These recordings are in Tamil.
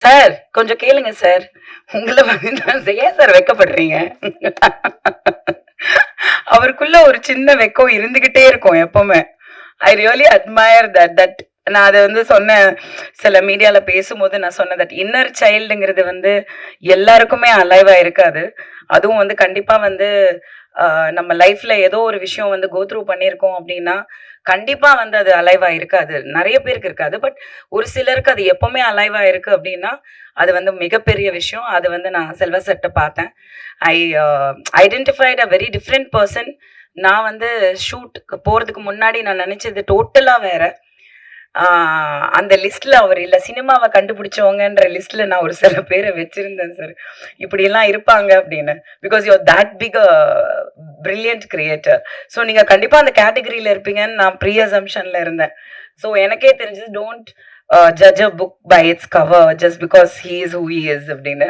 சார் கொஞ்சம் கேளுங்க சார். உங்கள வந்து நான் ஏன் சார் வெட்கப்படுறீங்க? அவருக்குள்ள ஒரு சின்ன வெட்கம் இருந்துகிட்டே இருக்கும் எப்பவுமே. ஐ ரியலி அட்மயர் தட் நான் அத வந்து சொன்னேன். சில மீடியால பேசும்போது நான் சொன்னேன் தட் இன்னர் சைல்டுங்கிறது வந்து எல்லாருக்குமே அலைவா இருக்காது. அதுவும் வந்து கண்டிப்பா வந்து நம்ம லைஃப்ல ஏதோ ஒரு விஷயம் வந்து கோ த்ரூ பண்ணியிருக்கோம் அப்டின்னா, கண்டிப்பா வந்து அது அலைவா இருக்காது. நெறைய பேருக்கு இருக்காது. பட் ஒரு சிலருக்கு அது எப்பவுமே அலைவா இருக்கு அப்டின்னா, அது வந்து மிகப்பெரிய விஷயம். அது வந்து நான் செல்வ சார்ட்ட பார்த்தேன். I identified a very different person. நான் வந்து ஷூட்க்கு போறதுக்கு முன்னாடி நான் நெனச்சது டோட்டலா வேற. ஆ அந்த லிஸ்ட்ல அவர் இல்ல. சினிமாவ கண்டுபிடிச்சவங்கன்ற லிஸ்ட்ல நான் ஒரு சில பேர வச்சிருந்தேன் சார். இப்படியெல்லாம் இருப்பாங்க அப்படின்னு. Because you are that big a brilliant creator. So நீங்க கண்டிப்பா அந்த கேட்டகரியில இருப்பீங்கன்னு நான் ப்ரீ அசம்ப்ஷன்ல இருந்தேன். ஸோ எனக்கே தெரிஞ்சது don't judge a book by its cover just because he is who he is அப்படின்னு.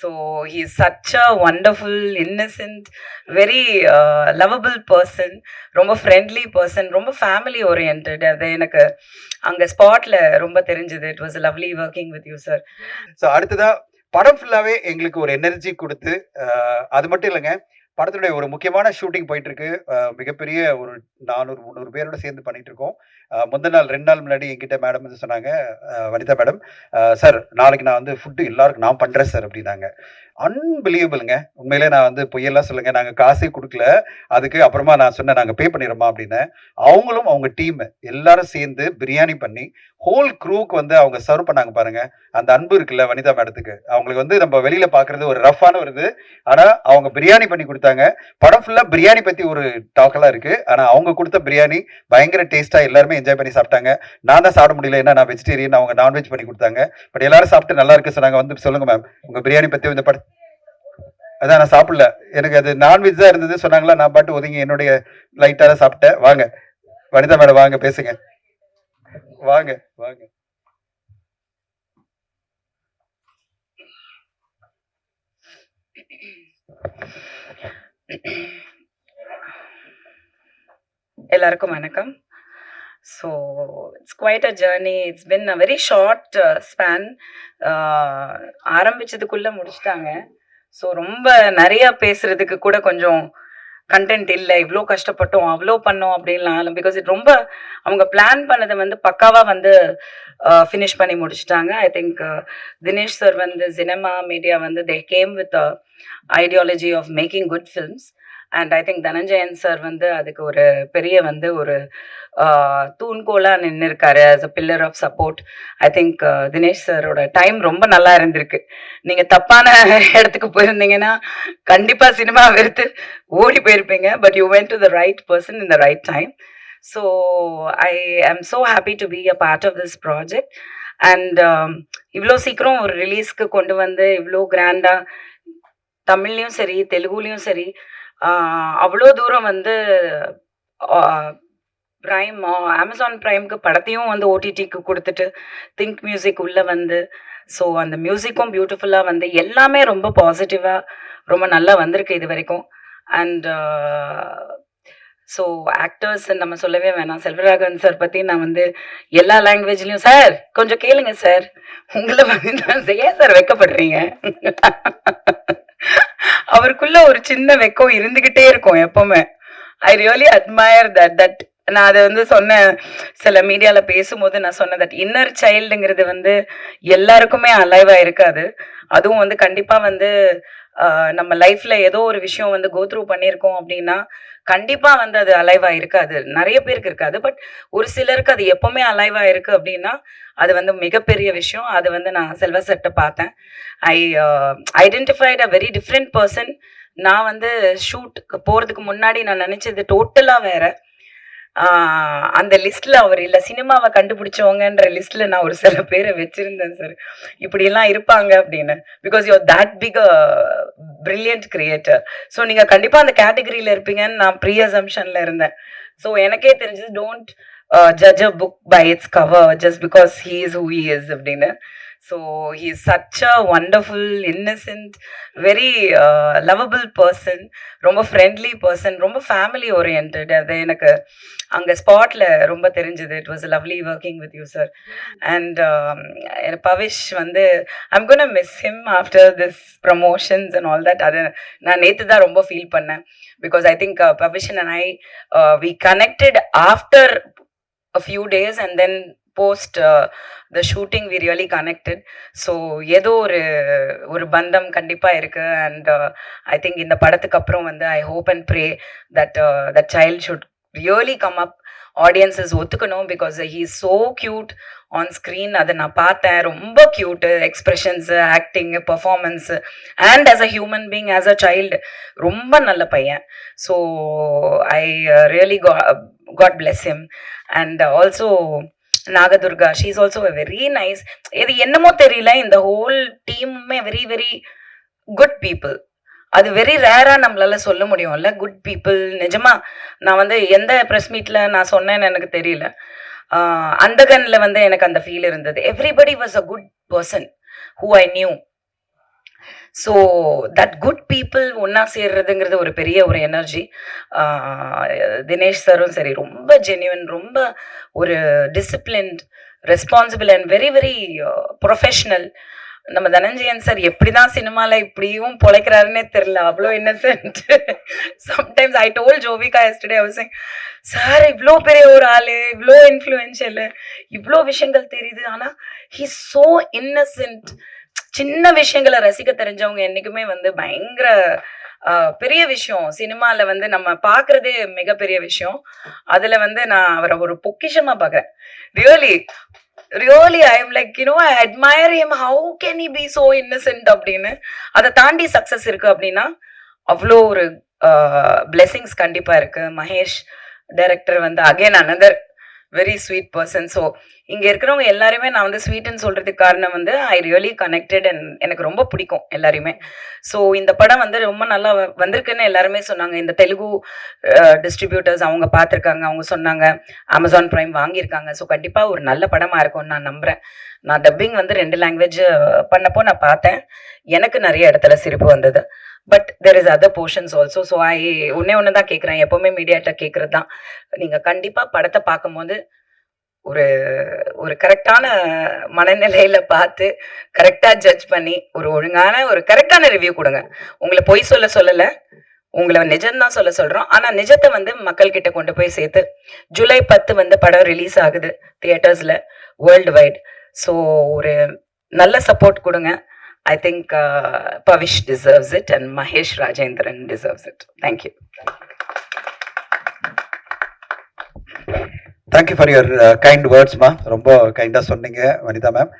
So he is such a wonderful, innocent, very lovable person. ரொம்ப ஃப்ரெண்ட்லி பர்சன், ரொம்ப ஃபேமிலி ஓரியன்டட். அது எனக்கு அங்க ஸ்பாட்ல ரொம்ப தெரிஞ்சது. It was lovely working with you sir. So அடுத்ததா படம் ஃபுல்லாவே எங்களுக்கு ஒரு எனர்ஜி குடுத்து, அது மட்டும் இல்லங்க. படத்துடைய ஒரு முக்கியமான ஷூட்டிங் போயிட்டு இருக்கு. மிகப்பெரிய ஒரு 400, 300 பேரோட சேர்ந்து பண்ணிட்டு இருக்கோம். முந்தின நாள் 2 நாள் முன்னாடி என்கிட்ட மேடம் வந்து சொன்னாங்க, வனிதா மேடம், "சார் நாளைக்கு நான் வந்து ஃபுட் எல்லாருக்கும் நான் பண்றேன் சார்" அப்படின்னாங்க. அன்பிலீவபிள்ங்க. உண்மையிலே நான் வந்து பொய்யெல்லாம் சொல்லங்க. நாங்க காசே குடுக்கல. அதுக்கு அப்புறமா நான் சொன்னேன், "நாங்க பே பண்ணிர்றோம்மா" அப்படின்னேன். அவங்களும் அவங்க டீம் எல்லாரும் சேர்ந்து பிரியாணி பண்ணி, ஹோல் க்ரூக்கு வந்து அவங்க சர்வ் பண்ணாங்க பாருங்க. அந்த அன்பு இருக்குல்ல வனிதா மேடத்துக்கு. அவங்களுக்கு வந்து நம்ம வெளியில பார்க்குறது ஒரு ரஃப்பான ஒரு இது. ஆனா அவங்க பிரியாணி பண்ணி குடுத்தாங்க. படம் ஃபுல்லா பிரியாணி பத்தி ஒரு டாக் எல்லாம் இருக்கு. ஆனா அவங்க குடுத்த பிரியாணி பயங்கர டேஸ்ட்டா எல்லாருமே என்ஜாய் பண்ணி சாப்பிட்டாங்க. நான் தான் சாப்பிட முடியல. ஏன்னா நான் வெஜிடேரியன். அவங்க நான்வெஜ் பண்ணி குடுத்தாங்க. பட் எல்லாரும் சாப்பிட்டு நல்லா இருக்கு சொன்னாங்க. வந்து சொல்லுங்க மேம். உங்க பிரியாணி பத்தி இந்த படம் அதான் நான் சாப்பிடல. எனக்கு அது நான்வெஜ் தான் இருந்தது சொன்னாங்களா, நான் பாட்டு ஒதுங்கி என்னுடைய லைட்டா தான் சாப்பிட்டேன். வாங்க. வனிதா மேடம் வாங்க பேசுங்க. வாங்க, வாங்க. எல்லாருக்கும் வணக்கம். So it's quite a journey. It's been a very short span. ஆரம்பிச்சதுக்குள்ள முடிச்சுட்டாங்க. ஸோ ரொம்ப நிறைய பேசுறதுக்கு கூட கொஞ்சம் கண்டென்ட் இல்லை. இவ்வளோ கஷ்டப்பட்டோம், அவ்வளோ பண்ணோம் அப்படின்லாம். பிகாஸ் இது ரொம்ப அவங்க பிளான் பண்ணதை வந்து பக்காவாக வந்து ஃபினிஷ் பண்ணி முடிச்சிட்டாங்க. ஐ திங்க் தினேஷ் சார் வந்து சினிமா மீடியா வந்து they came with ideology of making good films. And I think Dhananjayan sir வந்து அதுக்கு ஒரு பெரிய வந்து ஒரு தூண்கோலா நின்று இருக்காரு as a pillar of support. I think Dinesh சாரோட டைம் ரொம்ப நல்லா இருந்திருக்கு. நீங்க தப்பான இடத்துக்கு போயிருந்தீங்கன்னா கண்டிப்பா சினிமா வெறுத்து ஓடி போயிருப்பீங்க. But you went to the right person in the right time. So I am so happy to be a part of this project. And இவ்வளோ சீக்கிரம் ஒரு ரிலீஸ்க்கு கொண்டு வந்து இவ்வளோ கிராண்டா தமிழ்லையும் சரி, தெலுங்குலயும் சரி, அவ்வளோ தூரம் வந்து பிரைம் அமேசான் பிரைம்க்கு படத்தையும் வந்து ஓடிடிக்கு கொடுத்துட்டு திங்க் மியூசிக் உள்ள வந்து, ஸோ அந்த மியூசிக்கும் பியூட்டிஃபுல்லாக வந்து எல்லாமே ரொம்ப பாசிட்டிவாக ரொம்ப நல்லா வந்திருக்கு இது வரைக்கும். அண்ட் ஸோ ஆக்டர்ஸ் நம்ம சொல்லவே வேணாம். செல்வராகவன் சார் பற்றி நான் வந்து எல்லா லாங்குவேஜ்லையும் சார் கொஞ்சம் கேளுங்க சார். உங்களை வந்து நான் ஏன் சார் வெட்கப்படுறீங்க? அவருக்குள்ள ஒரு சின்ன வெக்கம் இருந்துகிட்டே இருக்கும் எப்பவுமே. ஐ ரியலி அட்மயர் தட் நான் அத வந்து சொன்னேன். சில மீடியால பேசும்போது நான் சொன்னேன் தட் இன்னர் சைல்டுங்கிறது வந்து எல்லாருக்குமே அலைவா இருக்காது. அதுவும் வந்து கண்டிப்பா வந்து நம்ம லைஃப்ல ஏதோ ஒரு விஷயம் வந்து கோ த்ரூ பண்ணியிருக்கோம் அப்படின்னா, கண்டிப்பா வந்து அது அலைவா இருக்காது. நெறைய பேருக்கு இருக்காது. பட் ஒரு சிலருக்கு அது எப்பவுமே அலைவா இருக்கு அப்படின்னா, அது வந்து மிகப்பெரிய விஷயம். அது வந்து நான் செல்வ சார்ட்ட பார்த்தேன். I identified a very different person. நான் வந்து ஷூட்க்கு போறதுக்கு முன்னாடி நான் நெனச்சது டோட்டலா வேற. அந்த லிஸ்ட்ல அவர் இல்ல. சினிமாவ கண்டுபிடிச்சவங்கன்ற லிஸ்ட்ல நான் ஒரு சில பேர வச்சிருந்தேன் சார். இப்படியெல்லாம் இருப்பாங்க அப்படின்னு. Because you are that big a brilliant creator. So நீங்க கண்டிப்பா அந்த கேட்டகரியில இருப்பீங்கன்னு நான் ப்ரீ அசம்ப்ஷன்ல இருந்தேன். ஸோ எனக்கே தெரிஞ்சது don't judge a book by its cover just because he is who he is அப்படின்னு. So he is such a wonderful innocent very lovable person, ரொம்ப ஃப்ரெண்ட்லி பர்சன், ரொம்ப ஃபேமிலி ஓரியன்ட். அது எனக்கு அங்கே ஸ்பாட்டில் ரொம்ப தெரிஞ்சது. It was lovely working with you sir. And Pavish வந்து I'm gonna miss him after this promotions and all that. அது நான் நேற்று தான் ரொம்ப ஃபீல் பண்ணேன். பிகாஸ் ஐ திங்க் பவிஷன் and I we connected after a few days and then post the shooting we really connected. So ஏதோ ஒரு பந்தம் கண்டிப்பா இருக்கு. And I think இந்த படத்துக்கு அப்புறம் வந்து I hope and pray that that child should really come up. Audiences ஒத்துக்கணும். Because he is so cute on screen. அதை நான் பார்த்தேன். ரொம்ப cute expressions, acting, performance, and as a human being, as a child ரொம்ப நல்ல பையன். So I really God bless him. And also Nagadurga, she is also very nice. இது என்னமோ தெரியல, இந்த ஹோல் டீமுமே வெரி வெரி குட் பீப்புள். அது வெரி ரேரா நம்மளால சொல்ல முடியும்ல, குட் பீப்புள். நிஜமா நான் வந்து எந்த ப்ரெஸ் மீட்ல நான் சொன்னேன்னு எனக்கு தெரியல. அந்த கண்ணில் வந்து எனக்கு அந்த ஃபீல் இருந்தது. Everybody was a good person who I knew. So that good people ஒன்றா சேர்றதுங்கிறது ஒரு பெரிய ஒரு எனர்ஜி. தினேஷ் சாரும் சரி, ரொம்ப ஜென்யூன், ரொம்ப ஒரு disciplined, responsible and very very professional. நம்ம தனஞ்சயன் சார் எப்படிதான் சினிமால இப்படியும் பொழைக்கிறாருன்னே தெரியல, அவ்வளோ Innocent. Sometimes I told Jovika yesterday, I was saying, sir இவ்வளோ பெரிய ஒரு ஆளு, இவ்வளோ இன்ஃப்ளூயன்ஷியல், இவ்வளோ விஷயங்கள் தெரியுது, ஆனால் ஹி சோ இன்னசென்ட். சின்ன விஷயங்களை ரசிக்க தெரிஞ்சவங்க என்னைக்குமே வந்து பயங்கர பெரிய விஷயம். சினிமாவில் வந்து நம்ம பார்க்குறதே மிகப்பெரிய விஷயம். அதில் வந்து நான் அவரை ஒரு பொக்கிஷமாக பார்க்குறேன். Really I am like, you know, I admire him. How can he be so Innocent அப்படின்னு. அதை தாண்டி சக்ஸஸ் இருக்கு அப்படின்னா அவ்வளோ ஒரு பிளெஸிங்ஸ் கண்டிப்பாக இருக்கு. மகேஷ் டைரக்டர் வந்து again another very sweet person. So இங்கே இருக்கிறவங்க எல்லாருமே நான் வந்து ஸ்வீட்னு சொல்கிறதுக்கு காரணம் வந்து ஐ ரியலி கனெக்டட் அண்ட் எனக்கு ரொம்ப பிடிக்கும் எல்லாருமே. ஸோ இந்த படம் வந்து ரொம்ப நல்லா வந்திருக்குன்னு எல்லாருமே சொன்னாங்க. இந்த தெலுங்கு டிஸ்ட்ரிபியூட்டர்ஸ் அவங்க பார்த்துருக்காங்க, அவங்க சொன்னாங்க அமேசான் பிரைம் வாங்கியிருக்காங்க. ஸோ கண்டிப்பாக ஒரு நல்ல படமாக இருக்கும்னு நான் நம்புகிறேன். நான் டப்பிங் வந்து 2 லாங்குவேஜ் பண்ணப்போ நான் பார்த்தேன். எனக்கு நிறைய இடத்துல சிரிப்பு வந்தது. But there is other portions also. So ஒன்று தான் கேட்குறேன், எப்போவுமே மீடியாட்ட கேட்குறது தான், நீங்கள் கண்டிப்பாக படத்தை பார்க்கும்போது ஒரு ஒரு கரெக்டான மனநிலையில் பார்த்து கரெக்டாக ஜட்ஜ் பண்ணி ஒரு ஒழுங்கான ஒரு கரெக்டான ரிவ்யூ கொடுங்க. உங்களை பொய் சொல்லலை, உங்களை நிஜம்தான் சொல்கிறோம். ஆனால் நிஜத்தை வந்து மக்கள்கிட்ட கொண்டு போய் சேர்த்து ஜூலை 10 வந்து படம் ரிலீஸ் ஆகுது தியேட்டர்ஸில் வேர்ல்டு வைட். ஸோ ஒரு நல்ல சப்போர்ட் கொடுங்க. I think Pavish deserves it and Mahesh Rajendran deserves it. Thank you. Thank you for your kind words, ma. ரொம்ப கைண்டா சொன்னீங்க வனிதா மேம்.